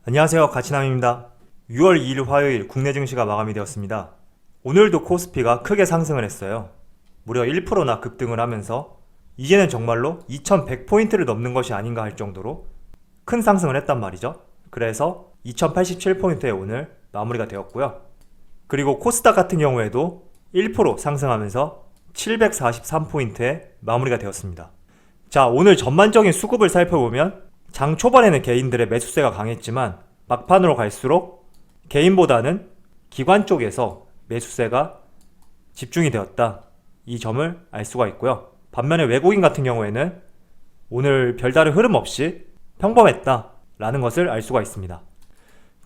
안녕하세요. 가치남입니다. 6월 2일 화요일 국내 증시가 마감이 되었습니다. 오늘도 코스피가 크게 상승을 했어요. 무려 1%나 급등을 하면서 이제는 정말로 2100포인트를 넘는 것이 아닌가 할 정도로 큰 상승을 했단 말이죠. 그래서 2087포인트에 오늘 마무리가 되었고요. 그리고 코스닥 같은 경우에도 1% 상승하면서 743포인트에 마무리가 되었습니다. 자, 오늘 전반적인 수급을 살펴보면 장 초반에는 개인들의 매수세가 강했지만 막판으로 갈수록 개인보다는 기관 쪽에서 매수세가 집중이 되었다. 이 점을 알 수가 있고요. 반면에 외국인 같은 경우에는 오늘 별다른 흐름 없이 평범했다 라는 것을 알 수가 있습니다.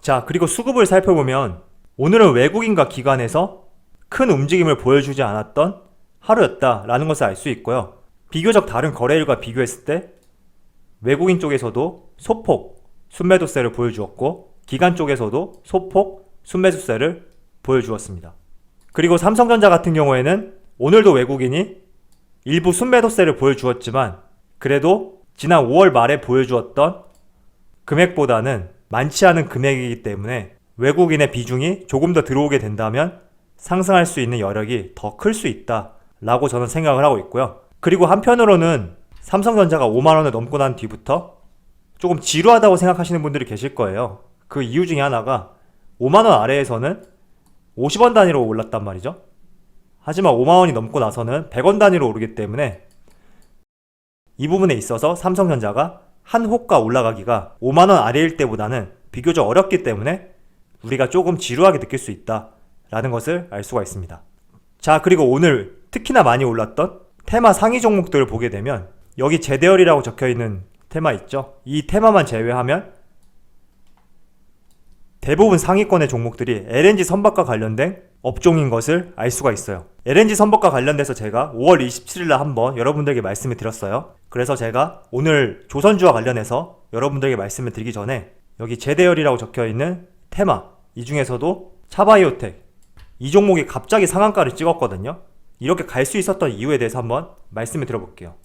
자, 그리고 수급을 살펴보면 오늘은 외국인과 기관에서 큰 움직임을 보여주지 않았던 하루였다 라는 것을 알 수 있고요. 비교적 다른 거래일과 비교했을 때 외국인 쪽에서도 소폭 순매도세를 보여주었고 기관 쪽에서도 소폭 순매수세를 보여주었습니다. 그리고 삼성전자 같은 경우에는 오늘도 외국인이 일부 순매도세를 보여주었지만 그래도 지난 5월 말에 보여주었던 금액보다는 많지 않은 금액이기 때문에 외국인의 비중이 조금 더 들어오게 된다면 상승할 수 있는 여력이 더 클 수 있다 라고 저는 생각을 하고 있고요. 그리고 한편으로는 삼성전자가 5만원을 넘고 난 뒤부터 조금 지루하다고 생각하시는 분들이 계실 거예요. 그 이유 중에 하나가 5만원 아래에서는 50원 단위로 올랐단 말이죠. 하지만 5만원이 넘고 나서는 100원 단위로 오르기 때문에 이 부분에 있어서 삼성전자가 한 호가 올라가기가 5만원 아래일 때보다는 비교적 어렵기 때문에 우리가 조금 지루하게 느낄 수 있다 라는 것을 알 수가 있습니다. 자, 그리고 오늘 특히나 많이 올랐던 테마 상위 종목들을 보게 되면 여기 제대열이라고 적혀있는 테마 있죠. 이 테마만 제외하면 대부분 상위권의 종목들이 LNG 선박과 관련된 업종인 것을 알 수가 있어요. LNG 선박과 관련돼서 제가 5월 27일날 한번 여러분들에게 말씀을 드렸어요. 그래서 제가 오늘 조선주와 관련해서 여러분들에게 말씀을 드리기 전에 여기 제대열이라고 적혀있는 테마, 이 중에서도 차바이오텍, 이 종목이 갑자기 상한가를 찍었거든요. 이렇게 갈 수 있었던 이유에 대해서 한번 말씀을 드려볼게요.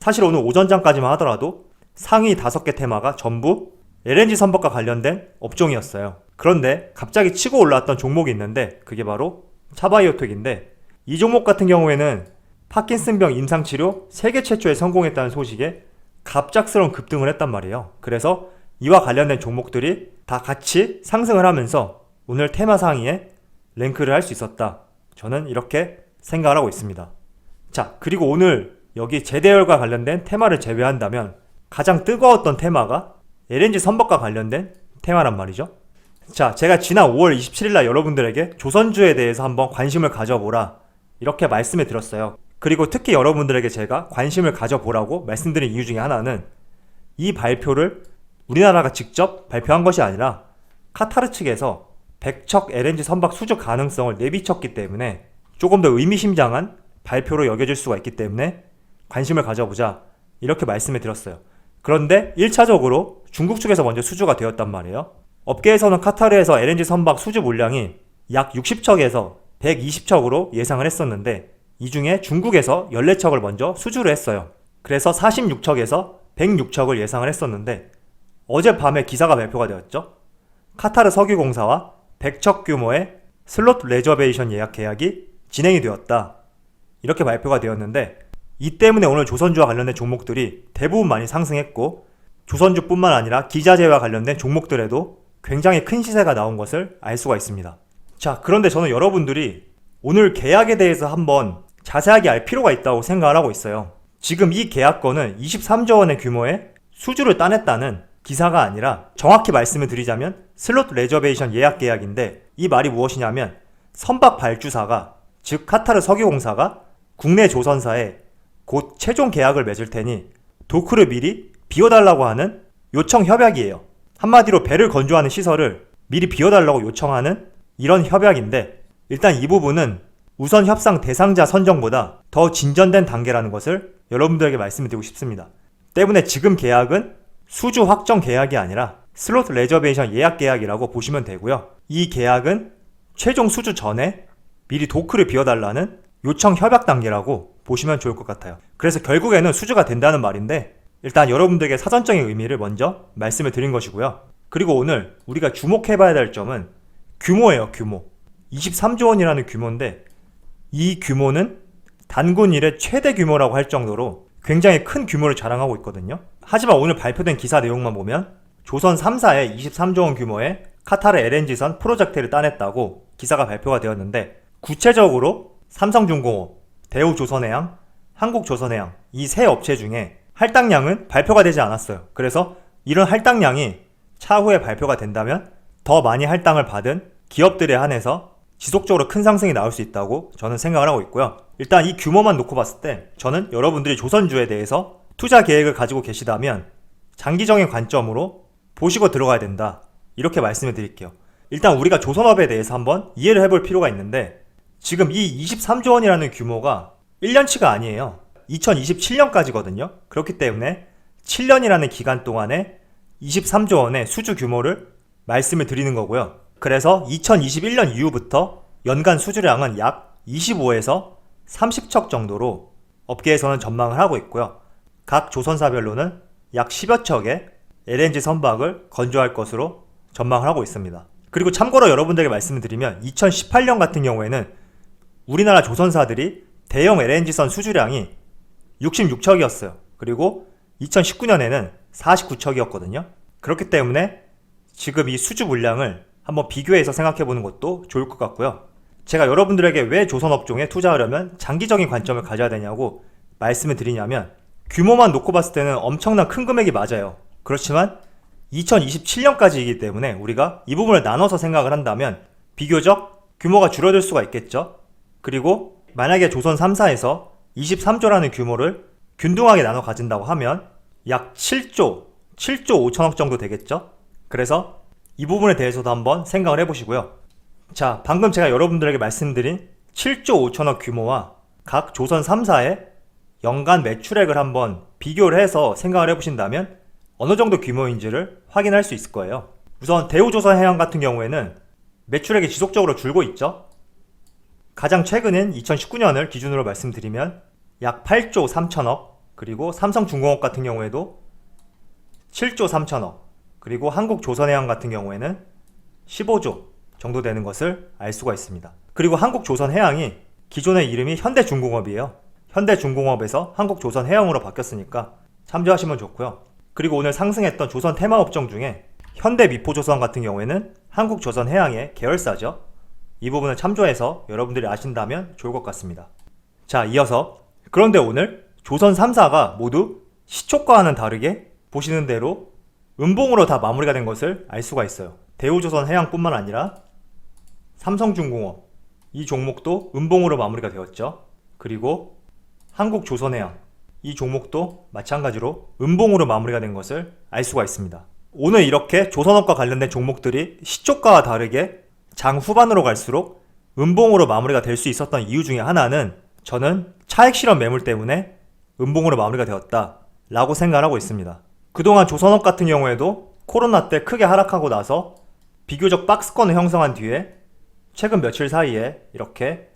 사실 오늘 오전장까지만 하더라도 상위 5개 테마가 전부 LNG 선박과 관련된 업종이었어요. 그런데 갑자기 치고 올라왔던 종목이 있는데 그게 바로 차바이오텍인데 이 종목 같은 경우에는 파킨슨병 임상치료 세계 최초에 성공했다는 소식에 갑작스러운 급등을 했단 말이에요. 그래서 이와 관련된 종목들이 다 같이 상승을 하면서 오늘 테마 상위에 랭크를 할 수 있었다. 저는 이렇게 생각을 하고 있습니다. 자, 그리고 오늘 여기 제대열과 관련된 테마를 제외한다면 가장 뜨거웠던 테마가 LNG 선박과 관련된 테마란 말이죠. 자, 제가 지난 5월 27일날 여러분들에게 조선주에 대해서 한번 관심을 가져보라 이렇게 말씀을 드렸어요. 그리고 특히 여러분들에게 제가 관심을 가져보라고 말씀드린 이유 중에 하나는 이 발표를 우리나라가 직접 발표한 것이 아니라 카타르 측에서 100척 LNG 선박 수주 가능성을 내비쳤기 때문에 조금 더 의미심장한 발표로 여겨질 수가 있기 때문에 관심을 가져보자 이렇게 말씀을 드렸어요. 그런데 1차적으로 중국 측에서 먼저 수주가 되었단 말이에요. 업계에서는 카타르에서 LNG 선박 수주 물량이 약 60척에서 120척으로 예상을 했었는데 이 중에 중국에서 14척을 먼저 수주를 했어요. 그래서 46척에서 106척을 예상을 했었는데 어젯밤에 기사가 발표가 되었죠. 카타르 석유공사와 100척 규모의 슬롯 레저베이션 예약 계약이 진행이 되었다. 이렇게 발표가 되었는데 이 때문에 오늘 조선주와 관련된 종목들이 대부분 많이 상승했고 조선주뿐만 아니라 기자재와 관련된 종목들에도 굉장히 큰 시세가 나온 것을 알 수가 있습니다. 자, 그런데 저는 여러분들이 오늘 계약에 대해서 한번 자세하게 알 필요가 있다고 생각을 하고 있어요. 지금 이 계약건은 23조 원의 규모의 수주를 따냈다는 기사가 아니라 정확히 말씀을 드리자면 슬롯 레저베이션 예약 계약인데 이 말이 무엇이냐면 선박 발주사가 즉 카타르 석유공사가 국내 조선사에 곧 최종 계약을 맺을 테니 도크를 미리 비워달라고 하는 요청 협약이에요. 한마디로 배를 건조하는 시설을 미리 비워달라고 요청하는 이런 협약인데 일단 이 부분은 우선 협상 대상자 선정보다 더 진전된 단계라는 것을 여러분들에게 말씀드리고 싶습니다. 때문에 지금 계약은 수주 확정 계약이 아니라 슬롯 레저베이션 예약 계약이라고 보시면 되고요. 이 계약은 최종 수주 전에 미리 도크를 비워달라는 요청 협약 단계라고 보시면 좋을 것 같아요. 그래서 결국에는 수주가 된다는 말인데 일단 여러분들에게 사전적인 의미를 먼저 말씀을 드린 것이고요. 그리고 오늘 우리가 주목해봐야 될 점은 규모예요. 규모. 23조 원이라는 규모인데 이 규모는 단군 이래 최대 규모라고 할 정도로 굉장히 큰 규모를 자랑하고 있거든요. 하지만 오늘 발표된 기사 내용만 보면 조선 3사에 23조 원 규모의 카타르 LNG선 프로젝트를 따냈다고 기사가 발표가 되었는데, 구체적으로 삼성중공업, 대우조선해양, 한국조선해양 이 세 업체 중에 할당량은 발표가 되지 않았어요. 그래서 이런 할당량이 차후에 발표가 된다면 더 많이 할당을 받은 기업들에 한해서 지속적으로 큰 상승이 나올 수 있다고 저는 생각을 하고 있고요. 일단 이 규모만 놓고 봤을 때 저는 여러분들이 조선주에 대해서 투자 계획을 가지고 계시다면 장기적인 관점으로 보시고 들어가야 된다, 이렇게 말씀을 드릴게요. 일단 우리가 조선업에 대해서 한번 이해를 해볼 필요가 있는데, 지금 이 23조 원이라는 규모가 1년치가 아니에요. 2027년까지거든요. 그렇기 때문에 7년이라는 기간 동안에 23조 원의 수주 규모를 말씀을 드리는 거고요. 그래서 2021년 이후부터 연간 수주량은 약 25에서 30척 정도로 업계에서는 전망을 하고 있고요. 각 조선사별로는 약 10여 척의 LNG 선박을 건조할 것으로 전망을 하고 있습니다. 그리고 참고로 여러분들에게 말씀을 드리면 2018년 같은 경우에는 우리나라 조선사들이 대형 LNG선 수주량이 66척이었어요. 그리고 2019년에는 49척이었거든요. 그렇기 때문에 지금 이 수주 물량을 한번 비교해서 생각해보는 것도 좋을 것 같고요. 제가 여러분들에게 왜 조선업종에 투자하려면 장기적인 관점을 가져야 되냐고 말씀을 드리냐면, 규모만 놓고 봤을 때는 엄청난 큰 금액이 맞아요. 그렇지만 2027년까지이기 때문에 우리가 이 부분을 나눠서 생각을 한다면 비교적 규모가 줄어들 수가 있겠죠. 그리고 만약에 조선 3사에서 23조라는 규모를 균등하게 나눠 가진다고 하면 약 7조 5천억 정도 되겠죠. 그래서 이 부분에 대해서도 한번 생각을 해보시고요. 자, 방금 제가 여러분들에게 말씀드린 7조 5천억 규모와 각 조선 3사의 연간 매출액을 한번 비교를 해서 생각을 해보신다면 어느 정도 규모인지를 확인할 수 있을 거예요. 우선 대우조선해양 같은 경우에는 매출액이 지속적으로 줄고 있죠. 가장 최근인 2019년을 기준으로 말씀드리면 약 8조 3천억, 그리고 삼성중공업 같은 경우에도 7조 3천억, 그리고 한국조선해양 같은 경우에는 15조 정도 되는 것을 알 수가 있습니다. 그리고 한국조선해양이 기존의 이름이 현대중공업이에요. 현대중공업에서 한국조선해양으로 바뀌었으니까 참조하시면 좋고요. 그리고 오늘 상승했던 조선 테마업종 중에 현대미포조선 같은 경우에는 한국조선해양의 계열사죠. 이 부분을 참조해서 여러분들이 아신다면 좋을 것 같습니다. 자, 이어서 그런데 오늘 조선 3사가 모두 시초가와는 다르게 보시는 대로 음봉으로 다 마무리가 된 것을 알 수가 있어요. 대우조선해양뿐만 아니라 삼성중공업 이 종목도 음봉으로 마무리가 되었죠. 그리고 한국조선해양 이 종목도 마찬가지로 음봉으로 마무리가 된 것을 알 수가 있습니다. 오늘 이렇게 조선업과 관련된 종목들이 시초가와 다르게 장 후반으로 갈수록 음봉으로 마무리가 될 수 있었던 이유 중에 하나는 저는 차익 실현 매물 때문에 음봉으로 마무리가 되었다 라고 생각을 하고 있습니다. 그동안 조선업 같은 경우에도 코로나 때 크게 하락하고 나서 비교적 박스권을 형성한 뒤에 최근 며칠 사이에 이렇게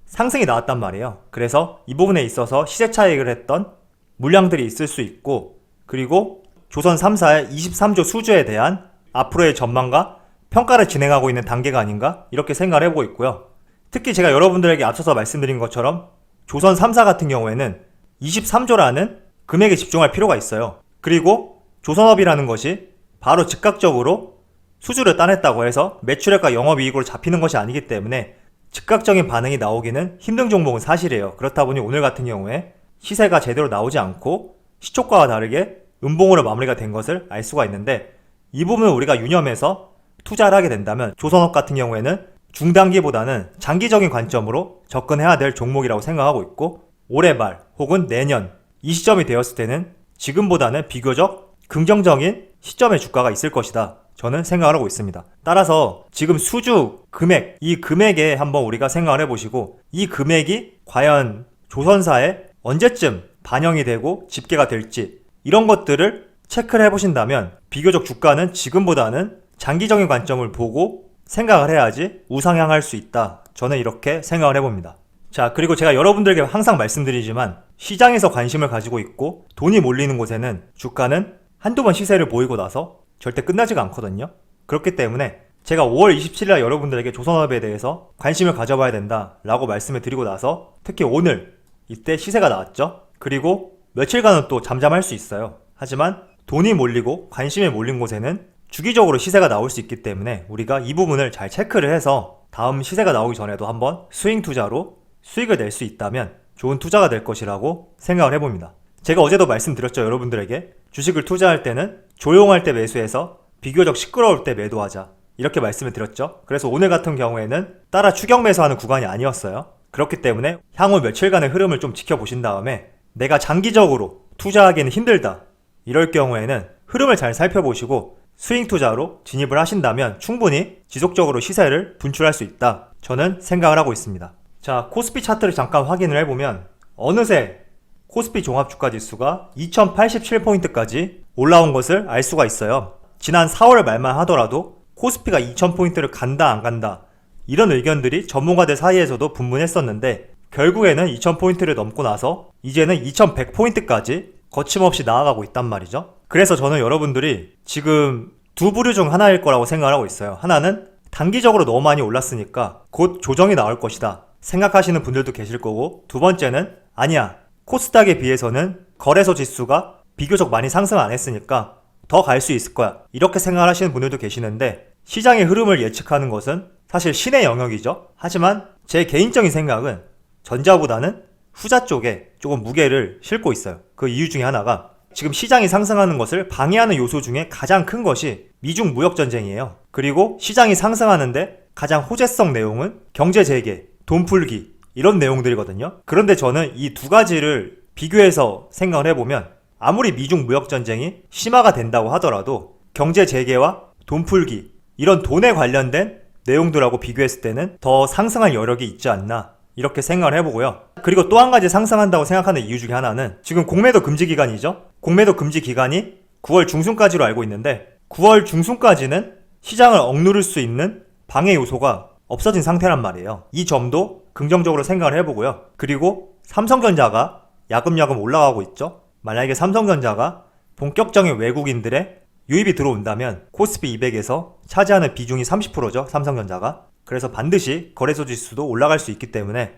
상승이 나왔단 말이에요. 그래서 이 부분에 있어서 시세 차익을 했던 물량들이 있을 수 있고, 그리고 조선 3사의 23조 수주에 대한 앞으로의 전망과 평가를 진행하고 있는 단계가 아닌가 이렇게 생각을 해보고 있고요. 특히 제가 여러분들에게 앞서서 말씀드린 것처럼 조선 3사 같은 경우에는 23조라는 금액에 집중할 필요가 있어요. 그리고 조선업이라는 것이 바로 즉각적으로 수주를 따냈다고 해서 매출액과 영업이익으로 잡히는 것이 아니기 때문에 즉각적인 반응이 나오기는 힘든 종목은 사실이에요. 그렇다 보니 오늘 같은 경우에 시세가 제대로 나오지 않고 시초가와 다르게 음봉으로 마무리가 된 것을 알 수가 있는데, 이 부분을 우리가 유념해서 투자를 하게 된다면 조선업 같은 경우에는 중단기보다는 장기적인 관점으로 접근해야 될 종목이라고 생각하고 있고, 올해 말 혹은 내년 이 시점이 되었을 때는 지금보다는 비교적 긍정적인 시점의 주가가 있을 것이다 저는 생각을 하고 있습니다. 따라서 지금 수주 금액, 이 금액에 한번 우리가 생각을 해보시고 이 금액이 과연 조선사에 언제쯤 반영이 되고 집계가 될지 이런 것들을 체크를 해보신다면 비교적 주가는 지금보다는 장기적인 관점을 보고 생각을 해야지 우상향할 수 있다. 저는 이렇게 생각을 해봅니다. 자, 그리고 제가 여러분들에게 항상 말씀드리지만 시장에서 관심을 가지고 있고 돈이 몰리는 곳에는 주가는 한두 번 시세를 보이고 나서 절대 끝나지가 않거든요. 그렇기 때문에 제가 5월 27일 여러분들에게 조선업에 대해서 관심을 가져봐야 된다 라고 말씀을 드리고 나서 특히 오늘 이때 시세가 나왔죠. 그리고 며칠간은 또 잠잠할 수 있어요. 하지만 돈이 몰리고 관심이 몰린 곳에는 주기적으로 시세가 나올 수 있기 때문에 우리가 이 부분을 잘 체크를 해서 다음 시세가 나오기 전에도 한번 스윙 투자로 수익을 낼 수 있다면 좋은 투자가 될 것이라고 생각을 해봅니다. 제가 어제도 말씀드렸죠. 여러분들에게 주식을 투자할 때는 조용할 때 매수해서 비교적 시끄러울 때 매도하자 이렇게 말씀을 드렸죠. 그래서 오늘 같은 경우에는 따라 추격 매수하는 구간이 아니었어요. 그렇기 때문에 향후 며칠간의 흐름을 좀 지켜보신 다음에 내가 장기적으로 투자하기는 힘들다 이럴 경우에는 흐름을 잘 살펴보시고 스윙 투자로 진입을 하신다면 충분히 지속적으로 시세를 분출할 수 있다 저는 생각을 하고 있습니다. 자, 코스피 차트를 잠깐 확인을 해보면 어느새 코스피 종합주가지수가 2087포인트까지 올라온 것을 알 수가 있어요. 지난 4월 말만 하더라도 코스피가 2000포인트를 간다 안 간다 이런 의견들이 전문가들 사이에서도 분분했었는데 결국에는 2000포인트를 넘고 나서 이제는 2100포인트까지 거침없이 나아가고 있단 말이죠. 그래서 저는 여러분들이 지금 두 부류 중 하나일 거라고 생각을 하고 있어요. 하나는 단기적으로 너무 많이 올랐으니까 곧 조정이 나올 것이다 생각하시는 분들도 계실 거고, 두 번째는 아니야, 코스닥에 비해서는 거래소 지수가 비교적 많이 상승 안 했으니까 더 갈 수 있을 거야 이렇게 생각을 하시는 분들도 계시는데, 시장의 흐름을 예측하는 것은 사실 신의 영역이죠. 하지만 제 개인적인 생각은 전자보다는 후자 쪽에 조금 무게를 싣고 있어요. 그 이유 중에 하나가 지금 시장이 상승하는 것을 방해하는 요소 중에 가장 큰 것이 미중 무역전쟁이에요. 그리고 시장이 상승하는데 가장 호재성 내용은 경제 재개, 돈 풀기 이런 내용들이거든요. 그런데 저는 이 두 가지를 비교해서 생각을 해보면 아무리 미중 무역전쟁이 심화가 된다고 하더라도 경제 재개와 돈 풀기 이런 돈에 관련된 내용들하고 비교했을 때는 더 상승할 여력이 있지 않나 이렇게 생각을 해보고요. 그리고 또 한 가지 상승한다고 생각하는 이유 중에 하나는 지금 공매도 금지 기간이죠. 공매도 금지 기간이 9월 중순까지로 알고 있는데 9월 중순까지는 시장을 억누를 수 있는 방해 요소가 없어진 상태란 말이에요. 이 점도 긍정적으로 생각을 해보고요. 그리고 삼성전자가 야금야금 올라가고 있죠. 만약에 삼성전자가 본격적인 외국인들의 유입이 들어온다면 코스피 200에서 차지하는 비중이 30%죠. 삼성전자가. 그래서 반드시 거래소 지수도 올라갈 수 있기 때문에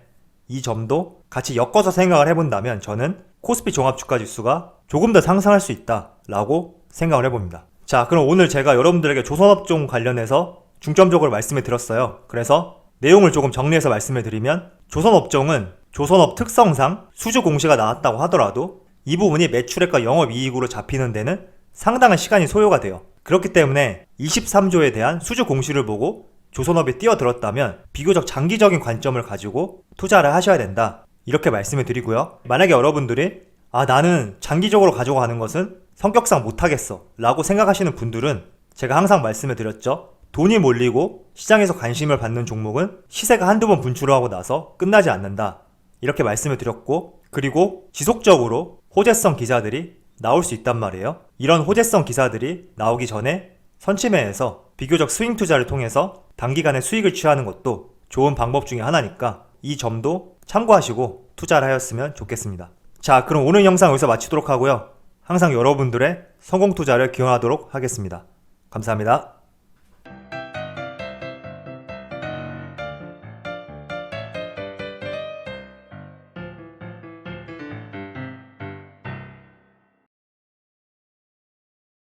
이 점도 같이 엮어서 생각을 해본다면 저는 코스피 종합주가지수가 조금 더 상승할 수 있다라고 생각을 해봅니다. 자, 그럼 오늘 제가 여러분들에게 조선업종 관련해서 중점적으로 말씀을 드렸어요. 그래서 내용을 조금 정리해서 말씀을 드리면, 조선업종은 조선업 특성상 수주 공시가 나왔다고 하더라도 이 부분이 매출액과 영업이익으로 잡히는 데는 상당한 시간이 소요가 돼요. 그렇기 때문에 23조에 대한 수주 공시를 보고 조선업에 뛰어들었다면 비교적 장기적인 관점을 가지고 투자를 하셔야 된다 이렇게 말씀을 드리고요. 만약에 여러분들이 나는 장기적으로 가지고 가는 것은 성격상 못하겠어 라고 생각하시는 분들은 제가 항상 말씀을 드렸죠. 돈이 몰리고 시장에서 관심을 받는 종목은 시세가 한두 번 분출하고 나서 끝나지 않는다 이렇게 말씀을 드렸고, 그리고 지속적으로 호재성 기사들이 나올 수 있단 말이에요. 이런 호재성 기사들이 나오기 전에 선침해에서 비교적 스윙 투자를 통해서 단기간에 수익을 취하는 것도 좋은 방법 중에 하나니까 이 점도 참고하시고 투자를 하였으면 좋겠습니다. 자, 그럼 오늘 영상 여기서 마치도록 하고요. 항상 여러분들의 성공 투자를 기원하도록 하겠습니다. 감사합니다.